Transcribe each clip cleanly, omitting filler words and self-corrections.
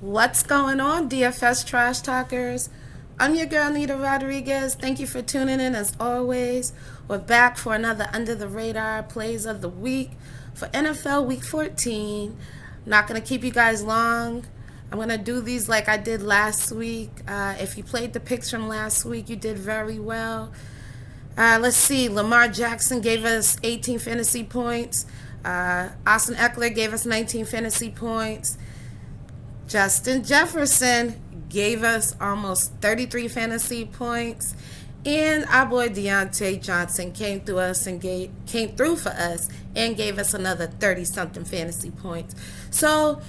What's going on, DFS Trash Talkers? I'm your girl, Nita Rodriguez. Thank you for tuning in as always. We're back for another Under the Radar Plays of the Week for NFL Week 14. I'm not going to keep you guys long. I'm going to do these like I did last week. If you played the picks from last week, you did very well. Let's see. Lamar Jackson gave us 18 fantasy points. Austin Eckler gave us 19 fantasy points. Justin Jefferson gave us almost 33 fantasy points. And our boy Deontay Johnson came through for us and gave us another 30-something fantasy points. So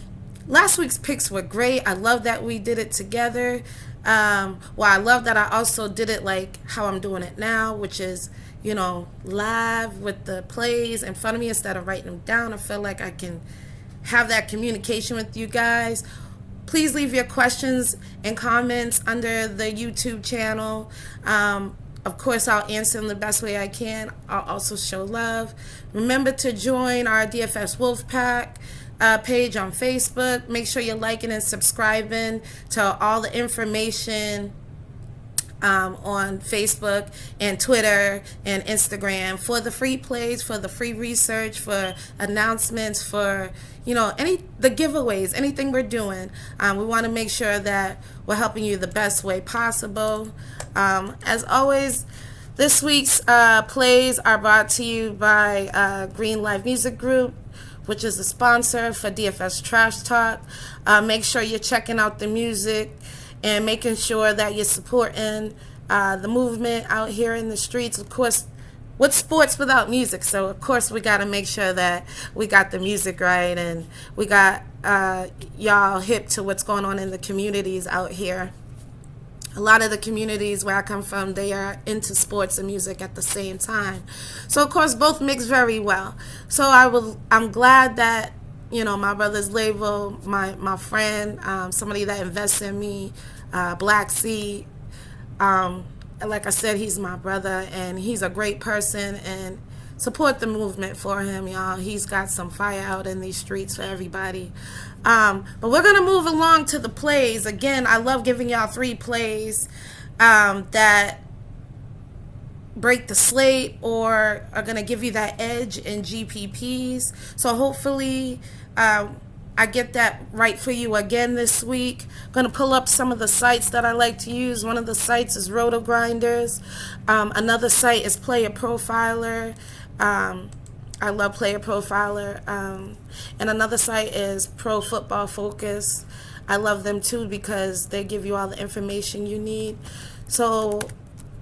last week's picks were great. I love that we did it together. I love that I also did it like how I'm doing it now, which is, live with the plays in front of me instead of writing them down. I feel like I can have that communication with you guys. Please leave your questions and comments under the YouTube channel. Of course, I'll answer them the best way I can. I'll also show love. Remember to join our DFS Wolfpack page on Facebook. Make sure you're liking and subscribing to all the information on Facebook and Twitter and Instagram for the free plays, for the free research, for announcements, for the giveaways, anything we're doing. We want to make sure that we're helping you the best way possible. As always, this week's plays are brought to you by Green Live Music Group, which is a sponsor for DFS Trash Talk. Make sure you're checking out the music and making sure that you're supporting the movement out here in the streets. Of course, what's sports without music? So, of course, we got to make sure that we got the music right and we got y'all hip to what's going on in the communities out here. A lot of the communities where I come from, they are into sports and music at the same time. So, of course, both mix very well. So I'm glad that my brother's label, my friend, somebody that invests in me, Black Sea. Like I said, he's my brother, and he's a great person, and support the movement for him, y'all. He's got some fire out in these streets for everybody. But we're going to move along to the plays. Again, I love giving y'all 3 plays that break the slate or are going to give you that edge in GPPs. So hopefully I get that right for you again this week. I'm going to pull up some of the sites that I like to use. One of the sites is Roto Grinders. Another site is Player Profiler. I love Player Profiler. And another site is Pro Football Focus. I love them too because they give you all the information you need. So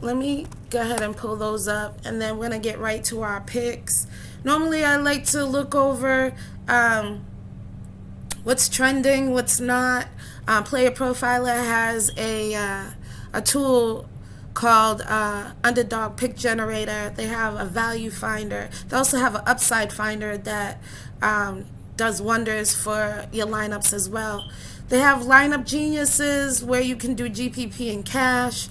let me go ahead and pull those up, and then we're going to get right to our picks. Normally I like to look over what's trending, what's not. Player Profiler has a tool called Underdog Pick Generator. They have a value finder. They also have an upside finder that does wonders for your lineups as well. They have Lineup Geniuses where you can do GPP and cash.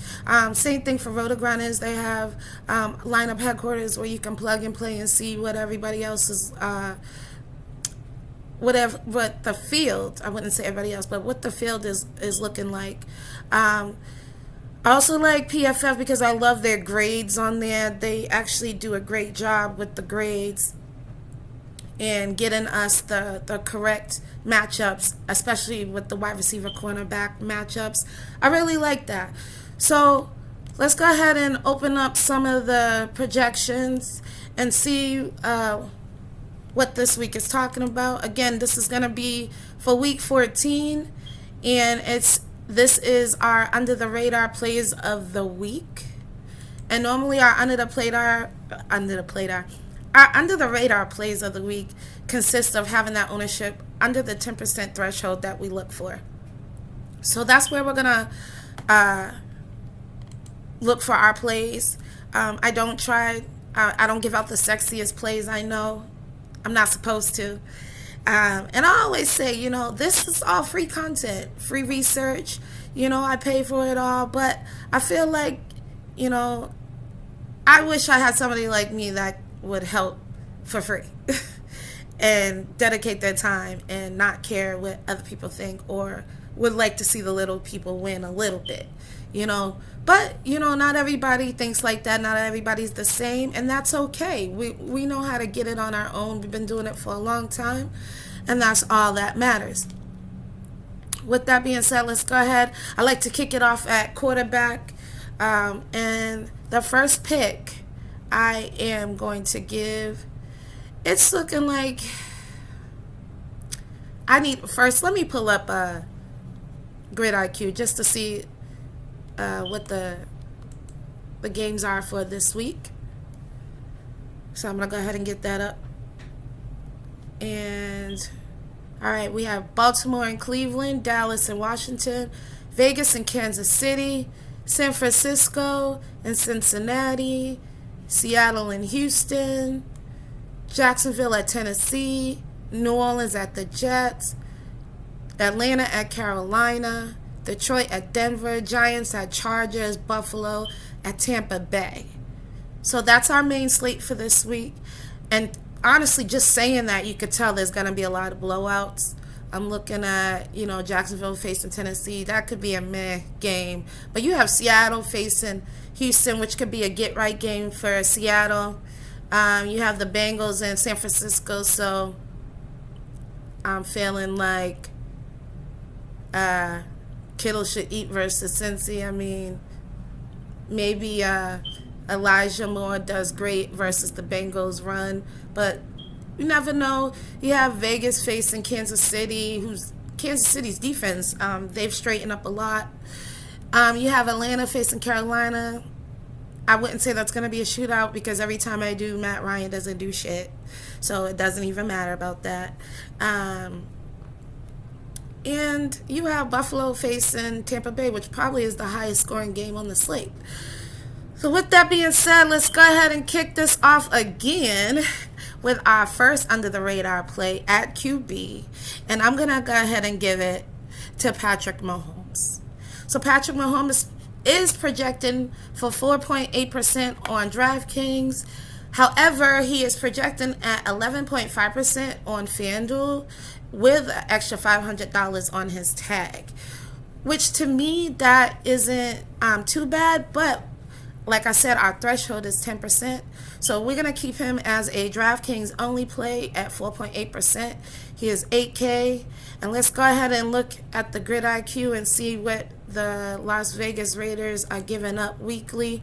Same thing for Roto Grinders. They have Lineup Headquarters where you can plug and play and see what everybody else is what the field, I wouldn't say everybody else, but what the field is looking like. I also like PFF because I love their grades on there. They actually do a great job with the grades and getting us the correct matchups, especially with the wide receiver cornerback matchups. I really like that. So let's go ahead and open up some of the projections and see what this week is talking about. Again, this is going to be for week 14, and this is our under the radar plays of the week. And normally our under the radar plays of the week consists of having that ownership under the 10% threshold that we look for. So that's where we're going to look for our plays. I don't give out the sexiest plays, I know. I'm not supposed to. And I always say, this is all free content, free research. I pay for it all. But I feel like, I wish I had somebody like me that would help for free. and dedicate their time and not care what other people think, or would like to see the little people win a little bit, you know. But, you know, not everybody thinks like that. Not everybody's the same, and that's okay. We know how to get it on our own. We've been doing it for a long time, and that's all that matters. With that being said, let's go ahead. I like to kick it off at quarterback. And the first pick I am going to give, it's looking like let me pull up Grid IQ just to see what the games are for this week. So I'm going to go ahead and get that up. And all right, we have Baltimore and Cleveland, Dallas and Washington, Vegas and Kansas City, San Francisco and Cincinnati, Seattle and Houston, Jacksonville at Tennessee, New Orleans at the Jets, Atlanta at Carolina, Detroit at Denver, Giants at Chargers, Buffalo at Tampa Bay. So that's our main slate for this week. And honestly, just saying that, you could tell there's going to be a lot of blowouts. I'm looking at, you know, Jacksonville facing Tennessee. That could be a meh game. But you have Seattle facing Houston, which could be a get-right game for Seattle. You have the Bengals and San Francisco, so I'm feeling like Kittle should eat versus Cincy. I mean, maybe Elijah Moore does great versus the Bengals run, but you never know. You have Vegas facing Kansas City, who's Kansas City's defense. They've straightened up a lot. You have Atlanta facing Carolina. I wouldn't say that's going to be a shootout because every time I do, Matt Ryan doesn't do shit. So it doesn't even matter about that. And you have Buffalo facing Tampa Bay, which probably is the highest scoring game on the slate. So with that being said, let's go ahead and kick this off again with our first under the radar play at QB. And I'm going to go ahead and give it to Patrick Mahomes. So Patrick Mahomes is projecting for 4.8% on DraftKings. However, he is projecting at 11.5% on FanDuel with an extra $500 on his tag, which to me, that isn't too bad. But like I said, our threshold is 10%. So we're going to keep him as a DraftKings only play at 4.8%. He is 8K. And let's go ahead and look at the Grid IQ and see what the Las Vegas Raiders are giving up weekly,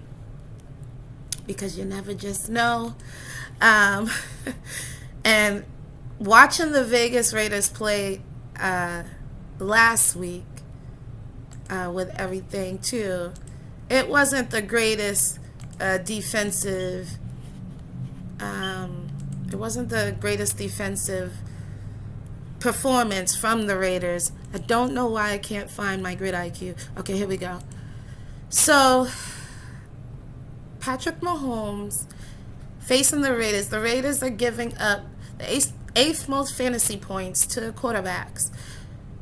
because you never just know. And watching the Vegas Raiders play last week with everything too, it wasn't the greatest defensive. It wasn't the greatest defensive performance from the Raiders. I don't know why I can't find my Grid IQ. Okay, here we go. So Patrick Mahomes facing the Raiders. The Raiders are giving up the eighth most fantasy points to quarterbacks,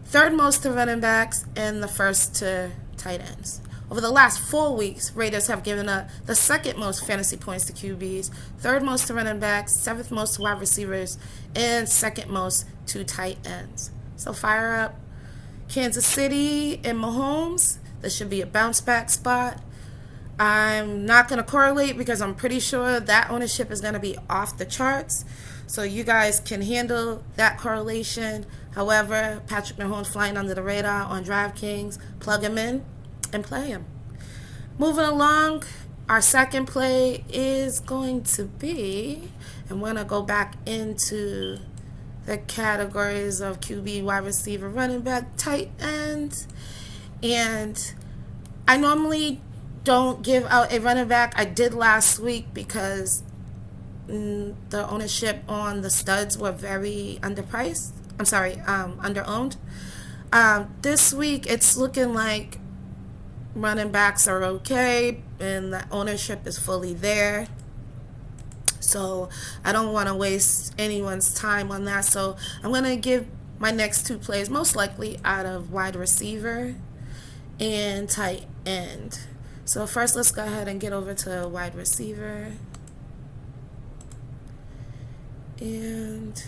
third most to running backs, and the first to tight ends. Over the last 4 weeks, Raiders have given up the second most fantasy points to QBs, third most to running backs, seventh most to wide receivers, and second most to tight ends. So fire up Kansas City and Mahomes. This should be a bounce back spot. I'm not going to correlate because I'm pretty sure that ownership is going to be off the charts. So you guys can handle that correlation. However, Patrick Mahomes flying under the radar on DraftKings. Plug him in and play him. Moving along, our second play is going to be, and we're going to go back into the categories of QB, wide receiver, running back, tight end. And I normally don't give out a running back. I did last week because the ownership on the studs were very underpriced. Underowned. This week it's looking like running backs are okay and the ownership is fully there. So I don't want to waste anyone's time on that. So I'm going to give my next two plays most likely out of wide receiver and tight end. So first, let's go ahead and get over to wide receiver. And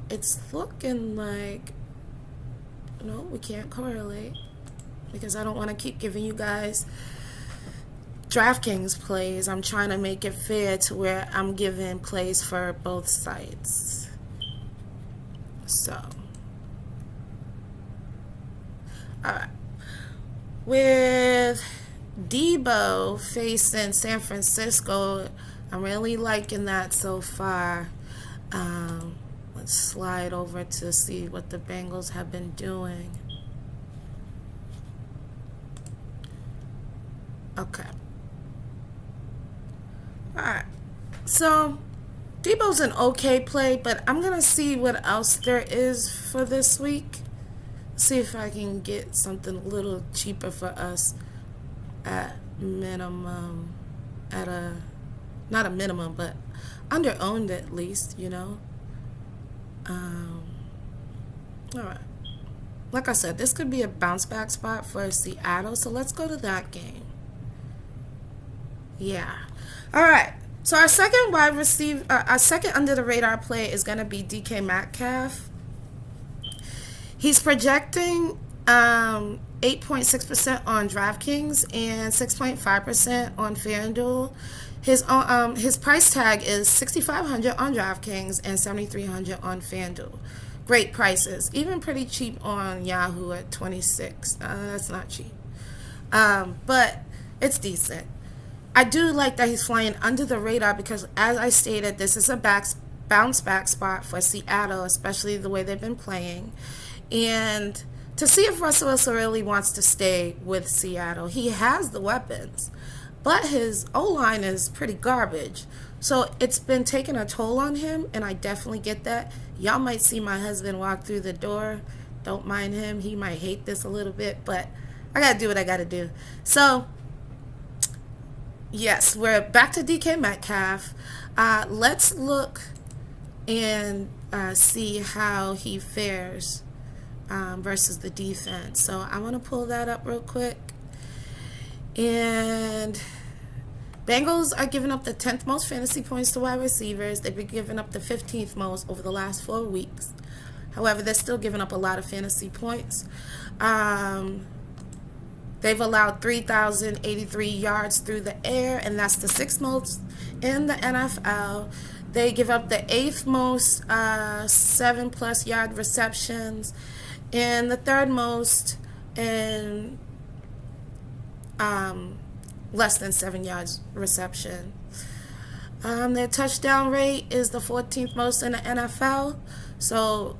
it's looking like, no, we can't correlate because I don't want to keep giving you guys DraftKings plays. I'm trying to make it fair to where I'm giving plays for both sites. So, alright. With Debo facing San Francisco, I'm really liking that so far. Let's slide over to see what the Bengals have been doing. Okay. Alright. So, Debo's an okay play, but I'm going to see what else there is for this week. See if I can get something a little cheaper for us at minimum, not a minimum, but under owned at least, you know. Alright. Like I said, this could be a bounce back spot for Seattle, so let's go to that game. Yeah. Alright. So our second our second under the radar play is gonna be DK Metcalf. He's projecting 8.6% on DraftKings and 6.5% on FanDuel. His price tag is $6,500 on DraftKings and $7,300 on FanDuel. Great prices, even pretty cheap on Yahoo at $26. That's not cheap, but it's decent. I do like that he's flying under the radar because, as I stated, this is a bounce back spot for Seattle, especially the way they've been playing. And to see if Russell Wilson really wants to stay with Seattle, he has the weapons, but his O-line is pretty garbage. So it's been taking a toll on him, and I definitely get that. Y'all might see my husband walk through the door. Don't mind him. He might hate this a little bit, but I got to do what I got to do. So, yes, we're back to DK Metcalf. Let's look and see how he fares versus the defense. So I want to pull that up real quick. And Bengals are giving up the 10th most fantasy points to wide receivers. They've been giving up the 15th most over the last 4 weeks. However, they're still giving up a lot of fantasy points. They've allowed 3,083 yards through the air, and that's the 6th most in the NFL. They give up the 8th most 7+ yard receptions, and the 3rd most in less than 7 yards reception. Their touchdown rate is the 14th most in the NFL. So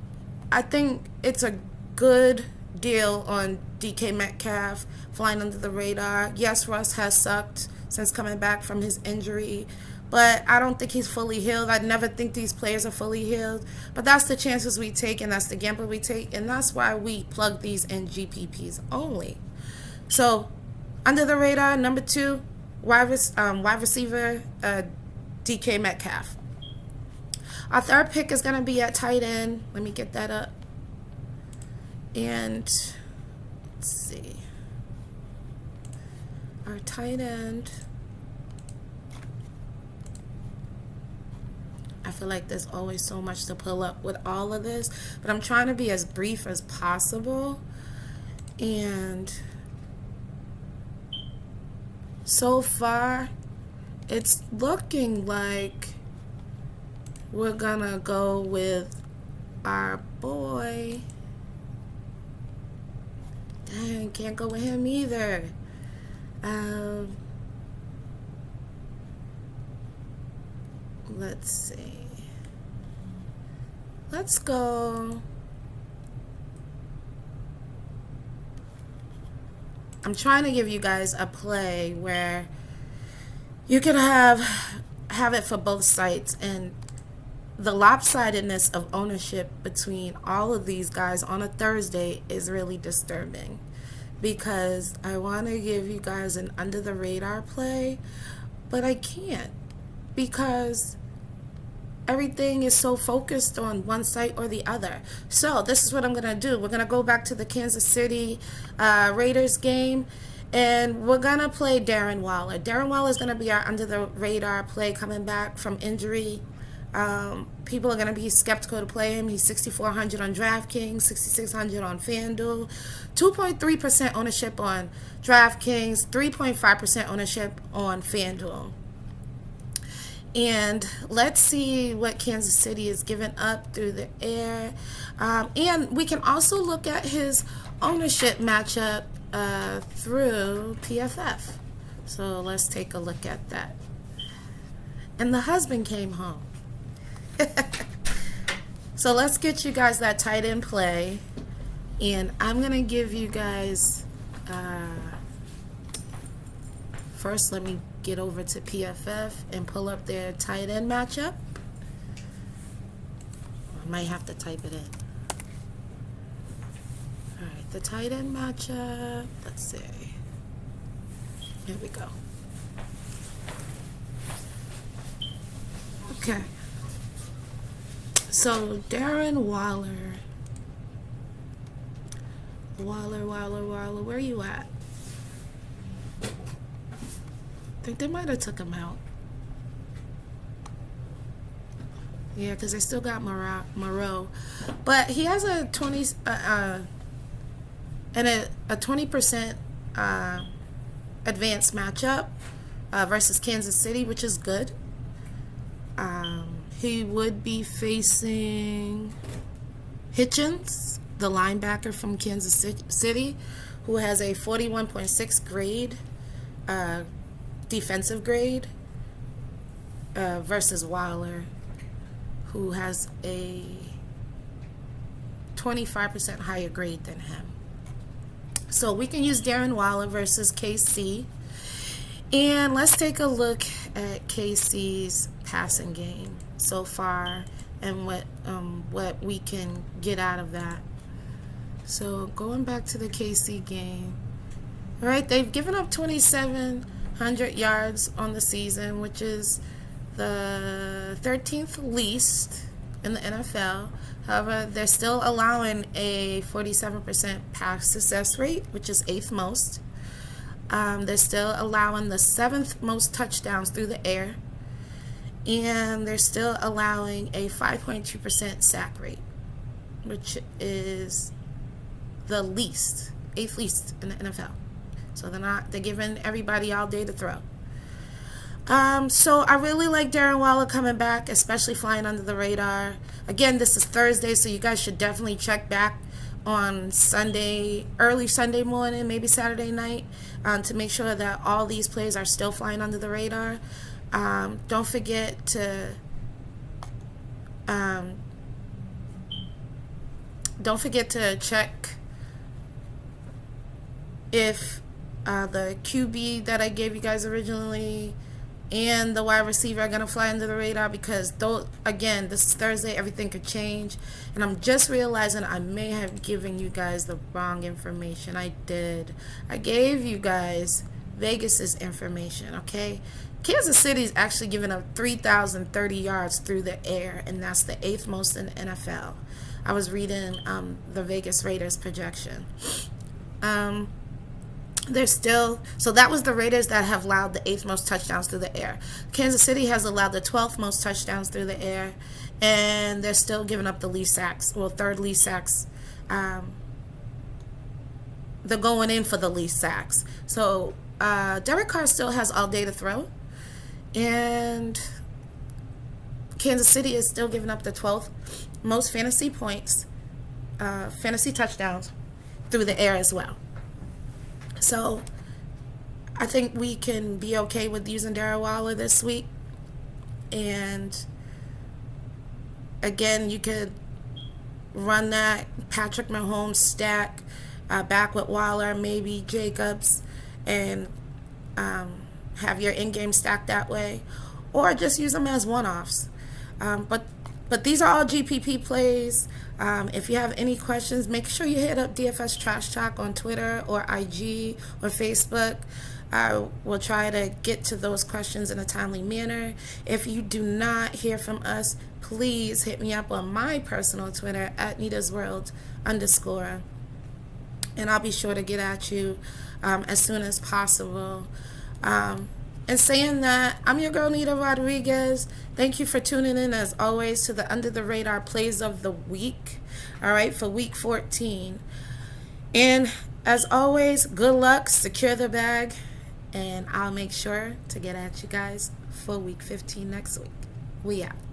I think it's a good deal on DK Metcalf flying under the radar. Yes, Russ has sucked since coming back from his injury, but I don't think he's fully healed. I never think these players are fully healed, but that's the chances we take, and that's the gamble we take, and that's why we plug these in GPPs only. So under the radar, number 2, wide receiver, DK Metcalf. Our third pick is going to be at tight end. Let me get that up. And let's see. Our tight end. I feel like there's always so much to pull up with all of this, but I'm trying to be as brief as possible. And so far, it's looking like we're gonna go with our boy. Dang, can't go with him either. Let's see. Let's go. I'm trying to give you guys a play where you could have it for both sites, and the lopsidedness of ownership between all of these guys on a Thursday is really disturbing, because I want to give you guys an under the radar play, but I can't, because everything is so focused on one site or the other. So this is what I'm going to do. We're going to go back to the Kansas City Raiders game, and we're going to play Darren Waller. Darren Waller is going to be our under the radar play coming back from injury. People are going to be skeptical to play him. He's 6,400 on DraftKings, 6,600 on FanDuel, 2.3% ownership on DraftKings, 3.5% ownership on FanDuel. And let's see what Kansas City is giving up through the air. And we can also look at his ownership matchup through PFF. So let's take a look at that. And the husband came home. So let's get you guys that tight end play. And I'm going to give you guys... first, let me get over to PFF and pull up their tight end matchup. I might have to type it in. Alright, the tight end matchup. Let's see. Here we go. Okay. So, Darren Waller. Waller, where are you at? I think they might have took him out. Yeah, because they still got Moreau. But he has a 20% advanced matchup versus Kansas City, which is good. He would be facing Hitchens, the linebacker from Kansas City, who has a 41.6 grade, defensive grade, versus Waller, who has a 25% higher grade than him. So we can use Darren Waller versus KC. And let's take a look at KC's passing game so far and what we can get out of that. So going back to the KC game. All right, they've given up 2,700 yards on the season, which is the 13th least in the NFL. However, they're still allowing a 47% pass success rate, which is 8th most. They're still allowing the 7th most touchdowns through the air. And they're still allowing a 5.2% sack rate, which is the least, 8th least in the NFL. So they're giving everybody all day to throw. So I really like Darren Waller coming back, especially flying under the radar. Again, this is Thursday, so you guys should definitely check back on Sunday, early Sunday morning, maybe Saturday night, to make sure that all these plays are still flying under the radar. Don't forget to check if the QB that I gave you guys originally and the wide receiver are going to fly under the radar, because again, this is Thursday, everything could change, and I'm just realizing I may have given you guys the wrong information. I did. I gave you guys Vegas's information, okay? Kansas City's actually giving up 3,030 yards through the air, and that's the 8th most in the NFL. I was reading the Vegas Raiders projection. So that was the Raiders that have allowed the 8th most touchdowns through the air. Kansas City has allowed the 12th most touchdowns through the air, and they're still giving up the least sacks, well, 3rd least sacks. They're going in for the least sacks. So Derek Carr still has all day to throw, and Kansas City is still giving up the 12th most fantasy points, fantasy touchdowns through the air as well. So I think we can be okay with using Darren Waller this week. And again, you could run that Patrick Mahomes stack back with Waller, maybe Jacobs, and have your in-game stack that way, or just use them as one-offs. But these are all GPP plays. If you have any questions, make sure you hit up DFS Trash Talk on Twitter or IG or Facebook. I will try to get to those questions in a timely manner. If you do not hear from us, please hit me up on my personal Twitter at NitasWorld_. And I'll be sure to get at you as soon as possible. And saying that, I'm your girl Nita Rodriguez. Thank you for tuning in as always to the Under the Radar Plays of the Week. All right, for week 14. And as always, good luck, secure the bag, and I'll make sure to get at you guys for week 15 next week. We out.